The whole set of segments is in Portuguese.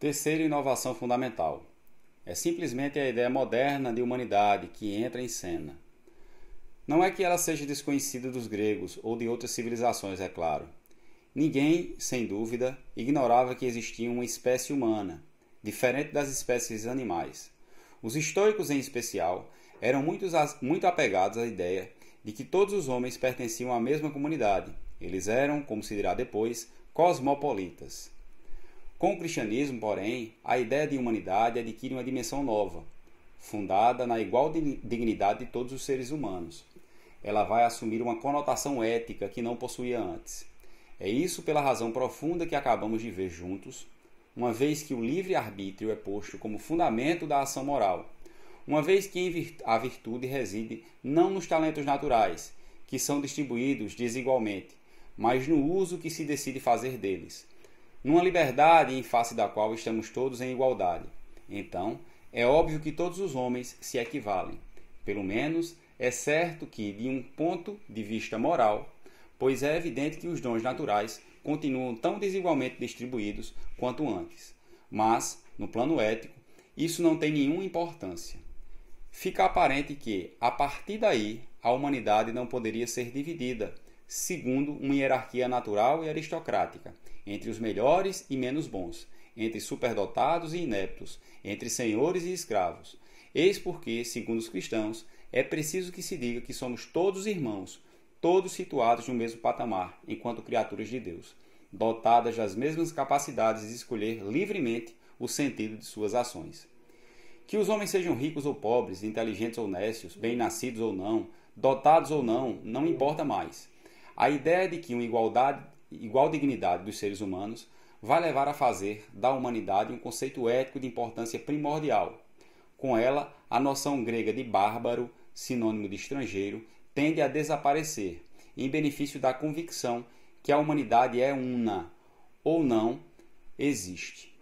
Terceira inovação fundamental. É simplesmente a ideia moderna de humanidade que entra em cena. Não é que ela seja desconhecida dos gregos ou de outras civilizações, é claro. Ninguém, sem dúvida, ignorava que existia uma espécie humana, diferente das espécies animais. Os estoicos, em especial, eram muito apegados à ideia de que todos os homens pertenciam à mesma comunidade. Eles eram, como se dirá depois, cosmopolitas. Com o cristianismo, porém, a ideia de humanidade adquire uma dimensão nova, fundada na igual dignidade de todos os seres humanos. Ela vai assumir uma conotação ética que não possuía antes. É isso pela razão profunda que acabamos de ver juntos, uma vez que o livre-arbítrio é posto como fundamento da ação moral, uma vez que a virtude reside não nos talentos naturais, que são distribuídos desigualmente, mas no uso que se decide fazer deles, numa liberdade em face da qual estamos todos em igualdade. Então, é óbvio que todos os homens se equivalem. Pelo menos, é certo que, de um ponto de vista moral, pois é evidente que os dons naturais continuam tão desigualmente distribuídos quanto antes. Mas, no plano ético, isso não tem nenhuma importância. Fica aparente que, a partir daí, a humanidade não poderia ser dividida, segundo uma hierarquia natural e aristocrática, entre os melhores e menos bons, entre superdotados e ineptos, entre senhores e escravos. Eis porque, segundo os cristãos, é preciso que se diga que somos todos irmãos, todos situados no mesmo patamar, enquanto criaturas de Deus, dotadas das mesmas capacidades de escolher livremente o sentido de suas ações. Que os homens sejam ricos ou pobres, inteligentes ou nécios, bem-nascidos ou não, dotados ou não, não importa mais. A ideia de que uma igual dignidade dos seres humanos vai levar a fazer da humanidade um conceito ético de importância primordial. Com ela, a noção grega de bárbaro, sinônimo de estrangeiro, tende a desaparecer, em benefício da convicção que a humanidade é una, ou não existe.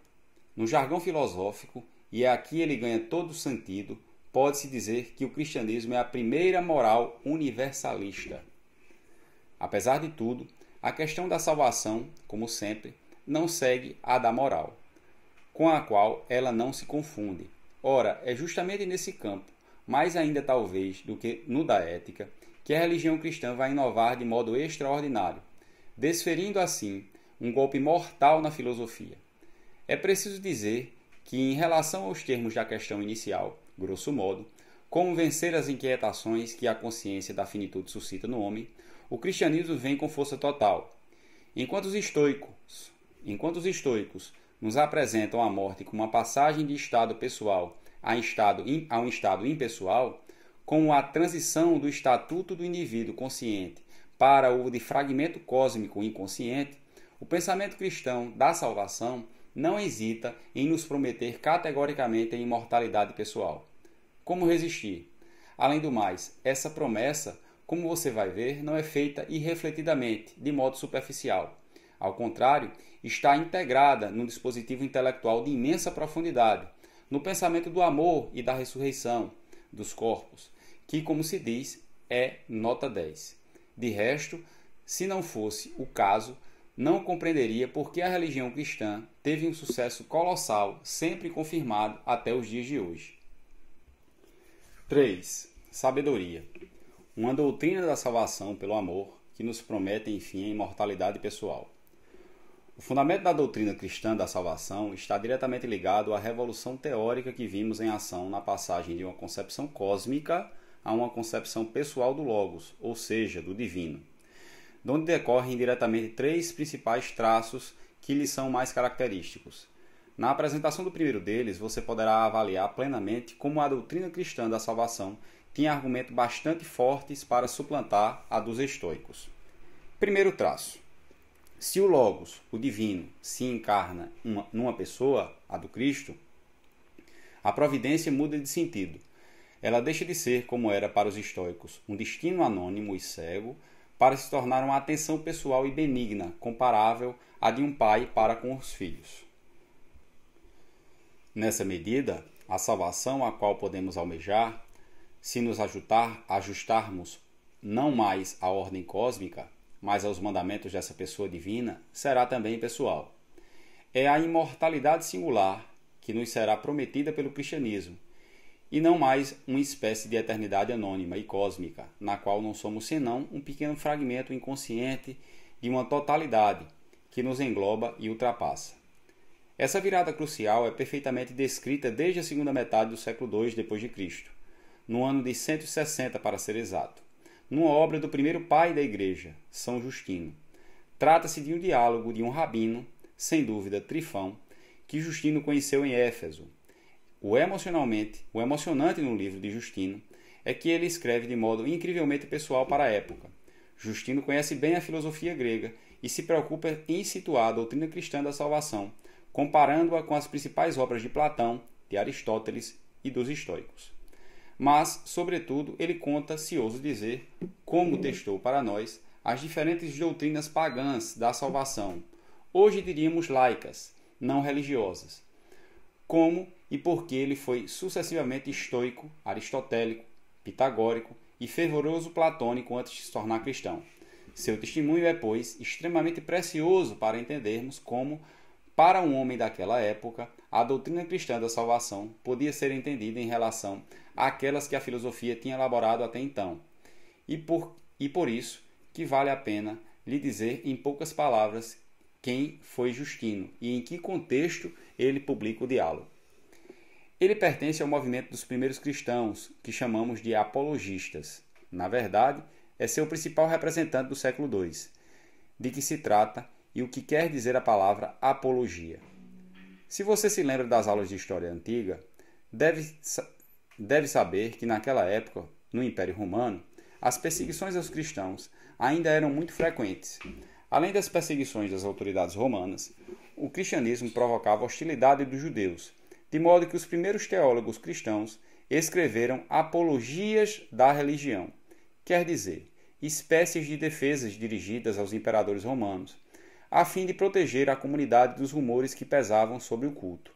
No jargão filosófico, e é aqui ele ganha todo o sentido, pode-se dizer que o cristianismo é a primeira moral universalista. Apesar de tudo, a questão da salvação, como sempre, não segue a da moral, com a qual ela não se confunde. Ora, é justamente nesse campo, mais ainda talvez do que no da ética, que a religião cristã vai inovar de modo extraordinário, desferindo assim um golpe mortal na filosofia. É preciso dizer que, em relação aos termos da questão inicial, grosso modo, como vencer as inquietações que a consciência da finitude suscita no homem, o cristianismo vem com força total. Enquanto os estoicos nos apresentam a morte como uma passagem de estado pessoal a um estado impessoal, como a transição do estatuto do indivíduo consciente para o de fragmento cósmico inconsciente, o pensamento cristão da salvação não hesita em nos prometer categoricamente a imortalidade pessoal. Como resistir? Além do mais, essa promessa, como você vai ver, não é feita irrefletidamente, de modo superficial. Ao contrário, está integrada num dispositivo intelectual de imensa profundidade, no pensamento do amor e da ressurreição dos corpos, que, como se diz, é nota 10. De resto, se não fosse o caso, não compreenderia por que a religião cristã teve um sucesso colossal, sempre confirmado até os dias de hoje. 3. Sabedoria. Uma doutrina da salvação pelo amor que nos promete, enfim, a imortalidade pessoal. O fundamento da doutrina cristã da salvação está diretamente ligado à revolução teórica que vimos em ação na passagem de uma concepção cósmica a uma concepção pessoal do Logos, ou seja, do divino, de onde decorrem diretamente três principais traços que lhes são mais característicos. Na apresentação do primeiro deles, você poderá avaliar plenamente como a doutrina cristã da salvação tinha argumentos bastante fortes para suplantar a dos estoicos. Primeiro traço. Se o Logos, o divino, se encarna numa pessoa, a do Cristo, a providência muda de sentido. Ela deixa de ser, como era para os estoicos, um destino anônimo e cego, para se tornar uma atenção pessoal e benigna, comparável à de um pai para com os filhos. Nessa medida, a salvação a qual podemos almejar, se nos ajustarmos não mais à ordem cósmica, mas aos mandamentos dessa pessoa divina, será também pessoal. é a imortalidade singular que nos será prometida pelo cristianismo, e não mais uma espécie de eternidade anônima e cósmica, na qual não somos senão um pequeno fragmento inconsciente de uma totalidade que nos engloba e ultrapassa. Essa virada crucial é perfeitamente descrita desde a segunda metade do século II d.C., no ano de 160 para ser exato, numa obra do primeiro pai da Igreja, São Justino. Trata-se de um diálogo de um rabino, sem dúvida Trifão, que Justino conheceu em Éfeso. O emocionante no livro de Justino é que ele escreve de modo incrivelmente pessoal para a época. Justino conhece bem a filosofia grega e se preocupa em situar a doutrina cristã da salvação, comparando-a com as principais obras de Platão, de Aristóteles e dos estoicos. Mas, sobretudo, ele conta, se ouso dizer, como testou para nós as diferentes doutrinas pagãs da salvação, hoje diríamos laicas, não religiosas, como e por que ele foi sucessivamente estoico, aristotélico, pitagórico e fervoroso platônico antes de se tornar cristão. Seu testemunho é, pois, extremamente precioso para entendermos como, para um homem daquela época, a doutrina cristã da salvação podia ser entendida em relação àquelas que a filosofia tinha elaborado até então. E por isso que vale a pena lhe dizer em poucas palavras quem foi Justino e em que contexto ele publica o diálogo. Ele pertence ao movimento dos primeiros cristãos, que chamamos de apologistas. Na verdade, é seu principal representante do século II, de que se trata e o que quer dizer a palavra apologia. Se você se lembra das aulas de história antiga, deve saber que naquela época, no Império Romano, as perseguições aos cristãos ainda eram muito frequentes. Além das perseguições das autoridades romanas, o cristianismo provocava hostilidade dos judeus, de modo que os primeiros teólogos cristãos escreveram apologias da religião, quer dizer, espécies de defesas dirigidas aos imperadores romanos, a fim de proteger a comunidade dos rumores que pesavam sobre o culto.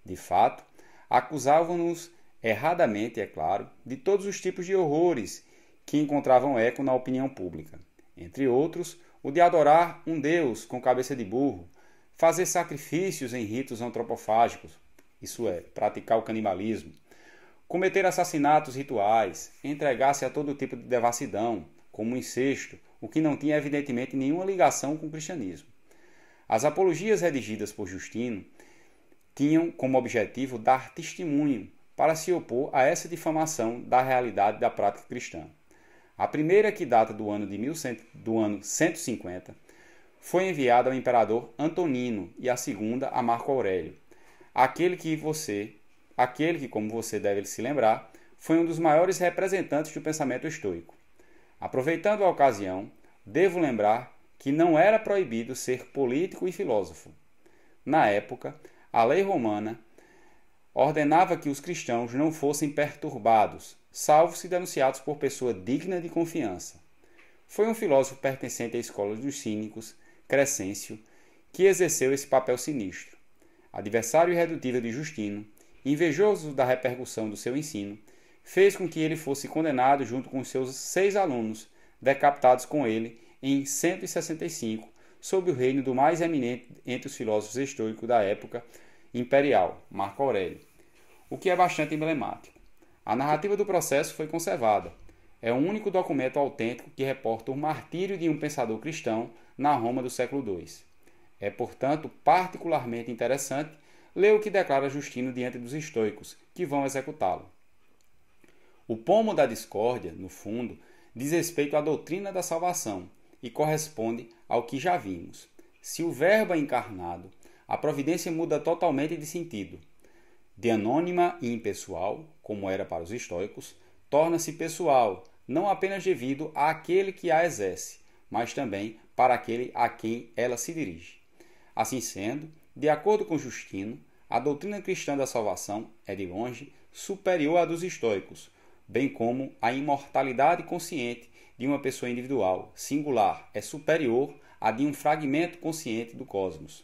De fato, acusavam-nos, erradamente, é claro, de todos os tipos de horrores que encontravam eco na opinião pública. Entre outros, o de adorar um deus com cabeça de burro, fazer sacrifícios em ritos antropofágicos, isso é, praticar o canibalismo, cometer assassinatos rituais, entregar-se a todo tipo de devassidão, como o incesto, o que não tinha evidentemente nenhuma ligação com o cristianismo. As apologias redigidas por Justino tinham como objetivo dar testemunho para se opor a essa difamação da realidade da prática cristã. A primeira, que data do ano 150, foi enviada ao imperador Antonino e a segunda a Marco Aurélio, aquele que, como você deve se lembrar, foi um dos maiores representantes do pensamento estoico. Aproveitando a ocasião, devo lembrar que não era proibido ser político e filósofo. Na época, a lei romana ordenava que os cristãos não fossem perturbados, salvo se denunciados por pessoa digna de confiança. Foi um filósofo pertencente à escola dos cínicos, Crescêncio, que exerceu esse papel sinistro. Adversário irredutível de Justino, invejoso da repercussão do seu ensino, fez com que ele fosse condenado junto com seus 6 alunos, decapitados com ele em 165, sob o reino do mais eminente entre os filósofos estoicos da época imperial, Marco Aurélio, o que é bastante emblemático. A narrativa do processo foi conservada. É o único documento autêntico que reporta o martírio de um pensador cristão na Roma do século II. É, portanto, particularmente interessante ler o que declara Justino diante dos estoicos, que vão executá-lo. O pomo da discórdia, no fundo, diz respeito à doutrina da salvação e corresponde ao que já vimos. Se o Verbo é encarnado, a providência muda totalmente de sentido. De anônima e impessoal, como era para os estoicos, torna-se pessoal, não apenas devido àquele que a exerce, mas também para aquele a quem ela se dirige. Assim sendo, de acordo com Justino, a doutrina cristã da salvação é, de longe, superior à dos estoicos, bem como a imortalidade consciente de uma pessoa individual, singular, é superior à de um fragmento consciente do cosmos.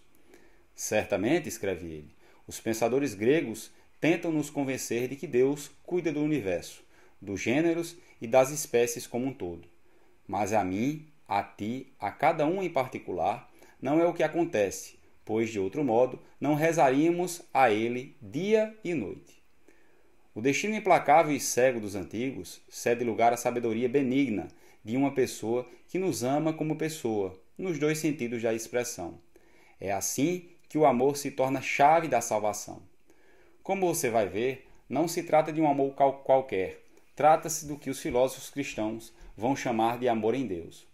Certamente, escreve ele, os pensadores gregos tentam nos convencer de que Deus cuida do universo, dos gêneros e das espécies como um todo. Mas a mim, a ti, a cada um em particular, não é o que acontece, pois de outro modo não rezaríamos a ele dia e noite. O destino implacável e cego dos antigos cede lugar à sabedoria benigna de uma pessoa que nos ama como pessoa, nos dois sentidos da expressão. É assim que o amor se torna chave da salvação. Como você vai ver, não se trata de um amor qualquer, trata-se do que os filósofos cristãos vão chamar de amor em Deus.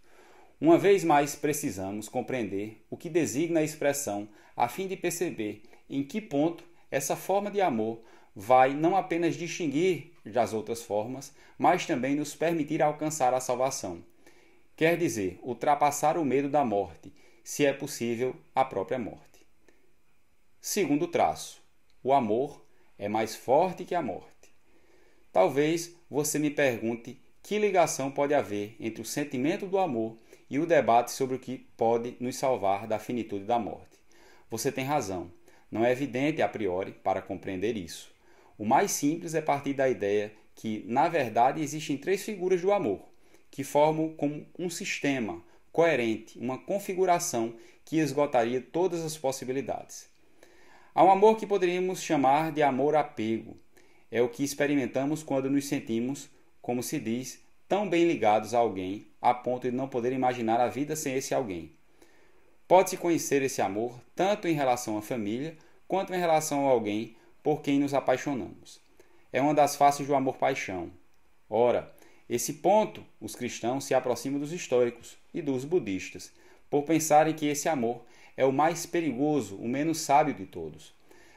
Uma vez mais precisamos compreender o que designa a expressão a fim de perceber em que ponto essa forma de amor vai não apenas distinguir das outras formas, mas também nos permitir alcançar a salvação. Quer dizer, ultrapassar o medo da morte, se é possível, a própria morte. Segundo traço, o amor é mais forte que a morte. Talvez você me pergunte que ligação pode haver entre o sentimento do amor e o debate sobre o que pode nos salvar da finitude da morte. Você tem razão, não é evidente a priori para compreender isso. O mais simples é partir da ideia que, na verdade, existem três figuras do amor, que formam como um sistema coerente, uma configuração que esgotaria todas as possibilidades. Há um amor que poderíamos chamar de amor-apego. É o que experimentamos quando nos sentimos, como se diz, tão bem ligados a alguém, a ponto de não poder imaginar a vida sem esse alguém. Pode-se conhecer esse amor tanto em relação à família, quanto em relação a alguém por quem nos apaixonamos. É uma das faces do amor-paixão. Ora, esse ponto os cristãos se aproximam dos estoicos e dos budistas, por pensarem que esse amor é o mais perigoso, o menos sábio de todos.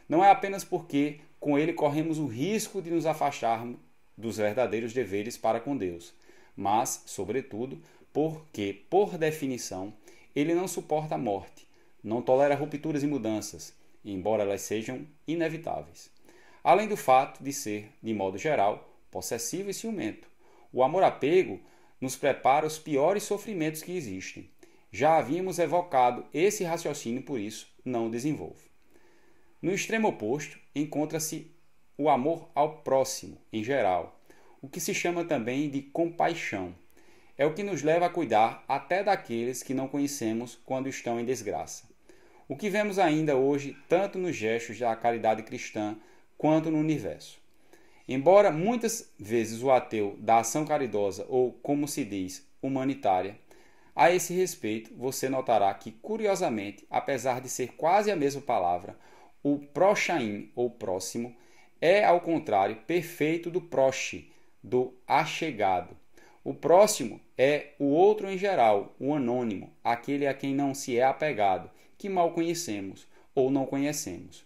Não é apenas porque com ele corremos o risco de nos afastarmos dos verdadeiros deveres para com Deus, mas, sobretudo, porque, por definição, ele não suporta a morte, não tolera rupturas e mudanças, embora elas sejam inevitáveis. Além do fato de ser, de modo geral, possessivo e ciumento. O amor-apego nos prepara os piores sofrimentos que existem. Já havíamos evocado esse raciocínio, por isso não o desenvolvo. No extremo oposto, encontra-se o amor ao próximo, em geral, o que se chama também de compaixão. É o que nos leva a cuidar até daqueles que não conhecemos quando estão em desgraça. O que vemos ainda hoje tanto nos gestos da caridade cristã quanto no universo. Embora muitas vezes o ateu da ação caridosa ou, como se diz, humanitária, a esse respeito você notará que, curiosamente, apesar de ser quase a mesma palavra, o prochaim, ou próximo, é, ao contrário, perfeito do proche, do achegado. O próximo é o outro em geral, o anônimo, aquele a quem não se é apegado, que mal conhecemos ou não conhecemos,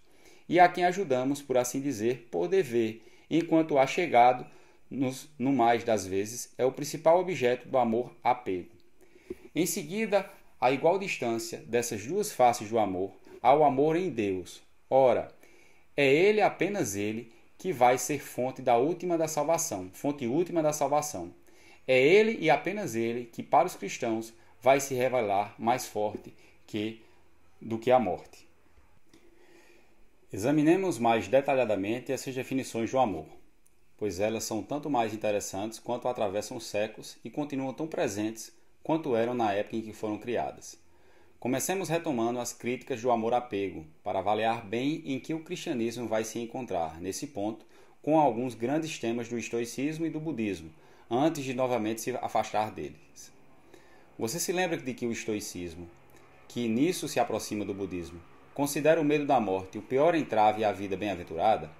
e a quem ajudamos, por assim dizer, por dever, enquanto o achegado, no mais das vezes, é o principal objeto do amor-apego. Em seguida, a igual distância dessas duas faces do amor, há o amor em Deus. Ora, é Ele, apenas Ele, que vai ser fonte última da salvação. É Ele e apenas Ele que, para os cristãos, vai se revelar mais forte do que a morte. Examinemos mais detalhadamente essas definições do amor, pois elas são tanto mais interessantes quanto atravessam os séculos e continuam tão presentes quanto eram na época em que foram criadas. Comecemos retomando as críticas do amor-apego, para avaliar bem em que o cristianismo vai se encontrar, nesse ponto, com alguns grandes temas do estoicismo e do budismo, antes de novamente se afastar deles. Você se lembra de que o estoicismo, que nisso se aproxima do budismo, considera o medo da morte o pior entrave à vida bem-aventurada?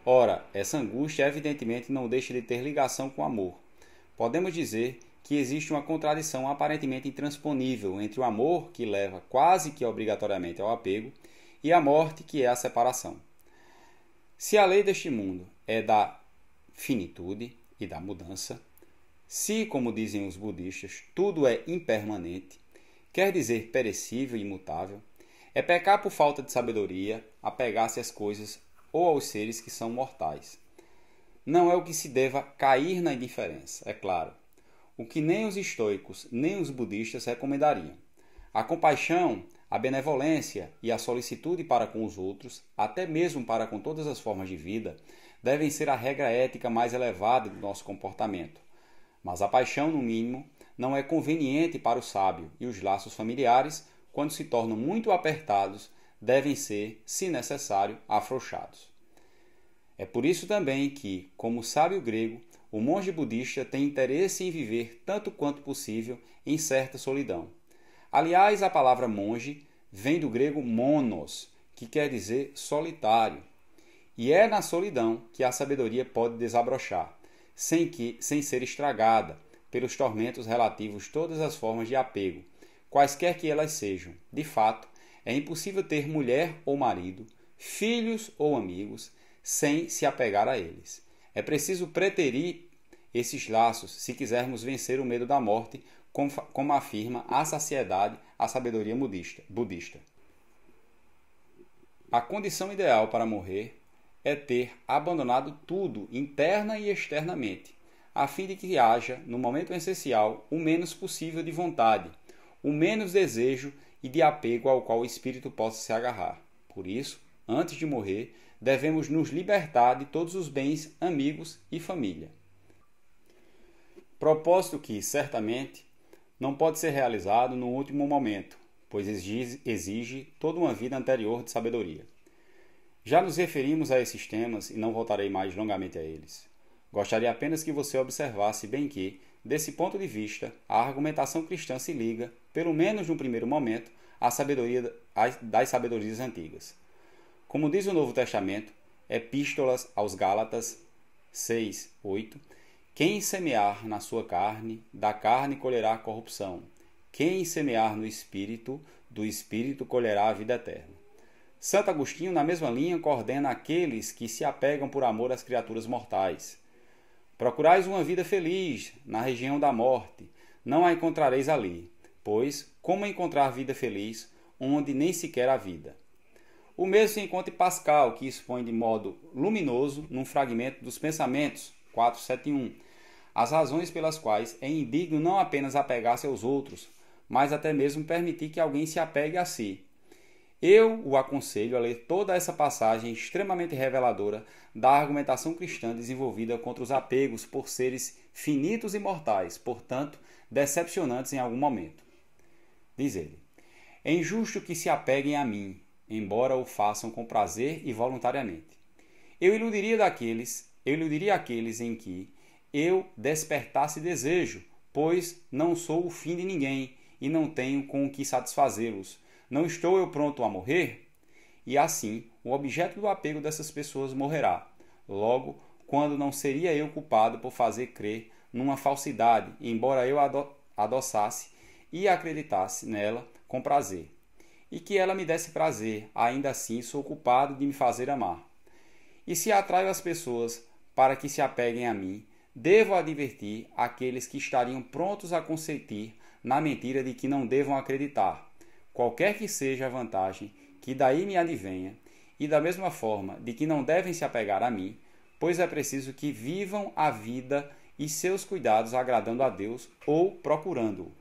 Ora, essa angústia evidentemente não deixa de ter ligação com o amor. Podemos dizer que existe uma contradição aparentemente intransponível entre o amor, que leva quase que obrigatoriamente ao apego, e a morte, que é a separação. Se a lei deste mundo é da finitude e da mudança, se, como dizem os budistas, tudo é impermanente, quer dizer perecível e imutável, é pecar por falta de sabedoria apegar-se às coisas ou aos seres que são mortais. Não é o que se deva cair na indiferença, é claro, o que nem os estoicos nem os budistas recomendariam. A compaixão, a benevolência e a solicitude para com os outros, até mesmo para com todas as formas de vida, devem ser a regra ética mais elevada do nosso comportamento. Mas a paixão, no mínimo, não é conveniente para o sábio, e os laços familiares, quando se tornam muito apertados, devem ser, se necessário, afrouxados. É por isso também que, como sábio grego, o monge budista tem interesse em viver tanto quanto possível em certa solidão. Aliás, a palavra monge vem do grego monos, que quer dizer solitário. E é na solidão que a sabedoria pode desabrochar, sem ser estragada pelos tormentos relativos a todas as formas de apego, quaisquer que elas sejam. De fato, é impossível ter mulher ou marido, filhos ou amigos, sem se apegar a eles. É preciso preterir esses laços se quisermos vencer o medo da morte, como afirma a saciedade, a sabedoria budista. A condição ideal para morrer é ter abandonado tudo, interna e externamente, a fim de que haja, no momento essencial, o menos possível de vontade, o menos desejo e de apego ao qual o espírito possa se agarrar. Por isso, antes de morrer, devemos nos libertar de todos os bens, amigos e família. Propósito que, certamente, não pode ser realizado no último momento, pois exige toda uma vida anterior de sabedoria. Já nos referimos a esses temas e não voltarei mais longamente a eles. Gostaria apenas que você observasse bem que, desse ponto de vista, a argumentação cristã se liga, pelo menos num primeiro momento, à sabedoria das sabedorias antigas. Como diz o Novo Testamento, Epístolas aos Gálatas 6:8, quem semear na sua carne, da carne colherá corrupção. Quem semear no Espírito, do Espírito colherá a vida eterna. Santo Agostinho, na mesma linha, coordena aqueles que se apegam por amor às criaturas mortais. Procurais uma vida feliz na região da morte, não a encontrareis ali, pois como encontrar vida feliz onde nem sequer há vida? O mesmo se encontra em Pascal, que expõe de modo luminoso, num fragmento dos Pensamentos, 471, as razões pelas quais é indigno não apenas apegar-se aos outros, mas até mesmo permitir que alguém se apegue a si. Eu o aconselho a ler toda essa passagem extremamente reveladora da argumentação cristã desenvolvida contra os apegos por seres finitos e mortais, portanto, decepcionantes em algum momento. Diz ele: é injusto que se apeguem a mim, embora o façam com prazer e voluntariamente. Eu iludiria aqueles em que eu despertasse desejo, pois não sou o fim de ninguém e não tenho com o que satisfazê-los. Não estou eu pronto a morrer? E assim, o objeto do apego dessas pessoas morrerá. Logo, quando não seria eu culpado por fazer crer numa falsidade, embora eu adossasse e acreditasse nela com prazer, e que ela me desse prazer, ainda assim sou culpado de me fazer amar. E se atraio as pessoas para que se apeguem a mim, devo advertir aqueles que estariam prontos a consentir na mentira de que não devam acreditar, qualquer que seja a vantagem que daí me advenha, e da mesma forma de que não devem se apegar a mim, pois é preciso que vivam a vida e seus cuidados agradando a Deus ou procurando-o.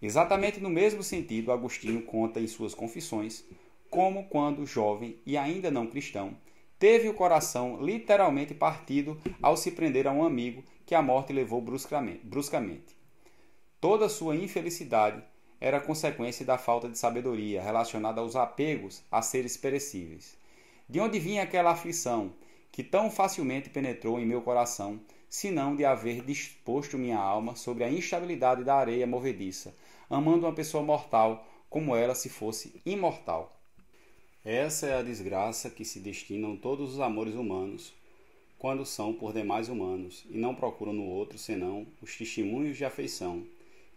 Exatamente no mesmo sentido, Agostinho conta em suas Confissões como, quando jovem e ainda não cristão, teve o coração literalmente partido ao se prender a um amigo que a morte levou bruscamente. Toda sua infelicidade era consequência da falta de sabedoria relacionada aos apegos a seres perecíveis. De onde vinha aquela aflição que tão facilmente penetrou em meu coração, senão de haver disposto minha alma sobre a instabilidade da areia movediça, amando uma pessoa mortal como ela se fosse imortal? Essa é a desgraça que se destinam todos os amores humanos, quando são por demais humanos, e não procuram no outro senão os testemunhos de afeição,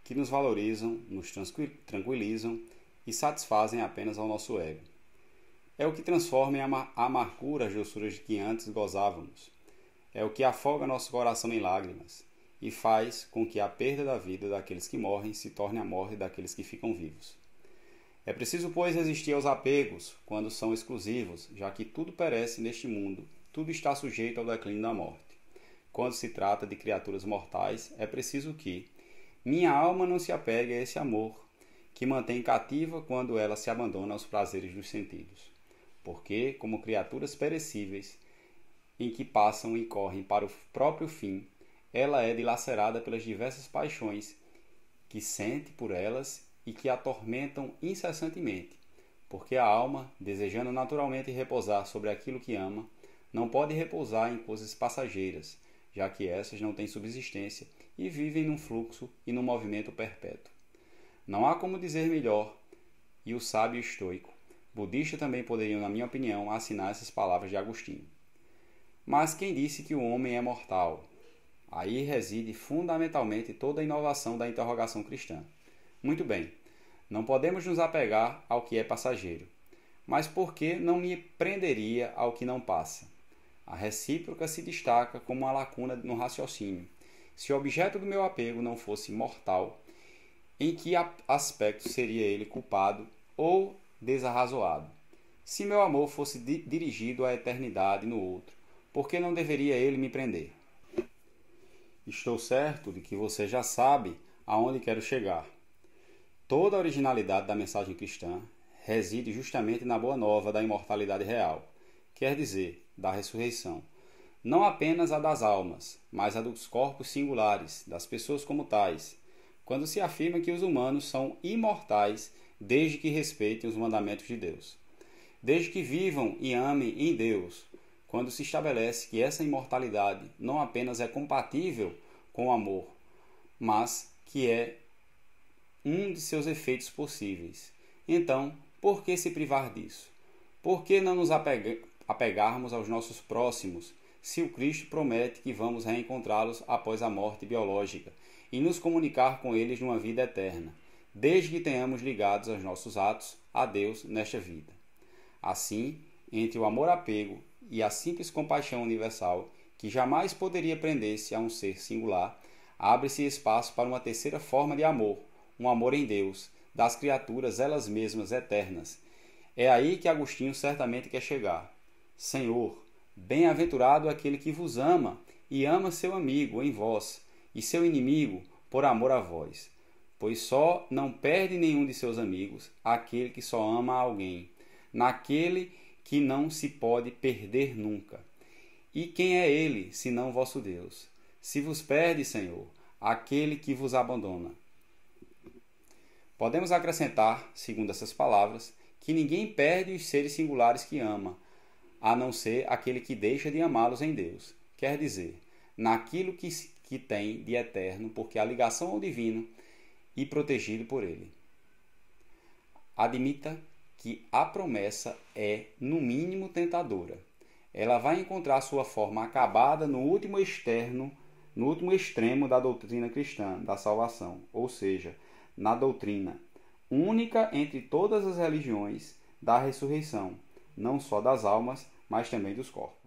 que nos valorizam, nos tranquilizam e satisfazem apenas ao nosso ego. É o que transforma em amargura as doçuras de que antes gozávamos. É o que afoga nosso coração em lágrimas e faz com que a perda da vida daqueles que morrem se torne a morte daqueles que ficam vivos. É preciso, pois, resistir aos apegos quando são exclusivos, já que tudo perece neste mundo, tudo está sujeito ao declínio da morte. Quando se trata de criaturas mortais, é preciso que minha alma não se apegue a esse amor, que mantém cativa quando ela se abandona aos prazeres dos sentidos. Porque, como criaturas perecíveis, em que passam e correm para o próprio fim, ela é dilacerada pelas diversas paixões que sente por elas e que a atormentam incessantemente, porque a alma, desejando naturalmente repousar sobre aquilo que ama, não pode repousar em coisas passageiras, já que essas não têm subsistência e vivem num fluxo e num movimento perpétuo. Não há como dizer melhor, e o sábio estoico, budista também poderiam, na minha opinião, assinar essas palavras de Agostinho. Mas quem disse que o homem é mortal? Aí reside fundamentalmente toda a inovação da interrogação cristã. Muito bem, não podemos nos apegar ao que é passageiro. Mas por que não me prenderia ao que não passa? A recíproca se destaca como uma lacuna no raciocínio. Se o objeto do meu apego não fosse mortal, em que aspecto seria ele culpado ou desarrazoado? Se meu amor fosse dirigido à eternidade no outro, por que não deveria ele me prender? Estou certo de que você já sabe aonde quero chegar. Toda a originalidade da mensagem cristã reside justamente na boa nova da imortalidade real, quer dizer, da ressurreição. Não apenas a das almas, mas a dos corpos singulares, das pessoas como tais, quando se afirma que os humanos são imortais desde que respeitem os mandamentos de Deus. Desde que vivam e amem em Deus, quando se estabelece que essa imortalidade não apenas é compatível com o amor, mas que é um de seus efeitos possíveis. Então, por que se privar disso? Por que não nos apegarmos aos nossos próximos, se o Cristo promete que vamos reencontrá-los após a morte biológica e nos comunicar com eles numa vida eterna, desde que tenhamos ligados aos nossos atos a Deus nesta vida? Assim, entre o amor-apego e a simples compaixão universal, que jamais poderia prender-se a um ser singular, abre-se espaço para uma terceira forma de amor, um amor em Deus, das criaturas elas mesmas eternas. É aí que Agostinho certamente quer chegar. Senhor, bem-aventurado aquele que vos ama e ama seu amigo em vós, e seu inimigo por amor a vós. Pois só não perde nenhum de seus amigos aquele que só ama alguém, naquele que não se pode perder nunca. E quem é ele, senão vosso Deus? Se vos perde, Senhor, aquele que vos abandona. Podemos acrescentar, segundo essas palavras, que ninguém perde os seres singulares que ama, a não ser aquele que deixa de amá-los em Deus. Quer dizer, naquilo que tem de eterno, porque a ligação ao divino e protegido por ele. Admita que a promessa é, no mínimo, tentadora. Ela vai encontrar sua forma acabada no último extremo da doutrina cristã da salvação, ou seja, na doutrina única entre todas as religiões da ressurreição, não só das almas, mas também dos corpos.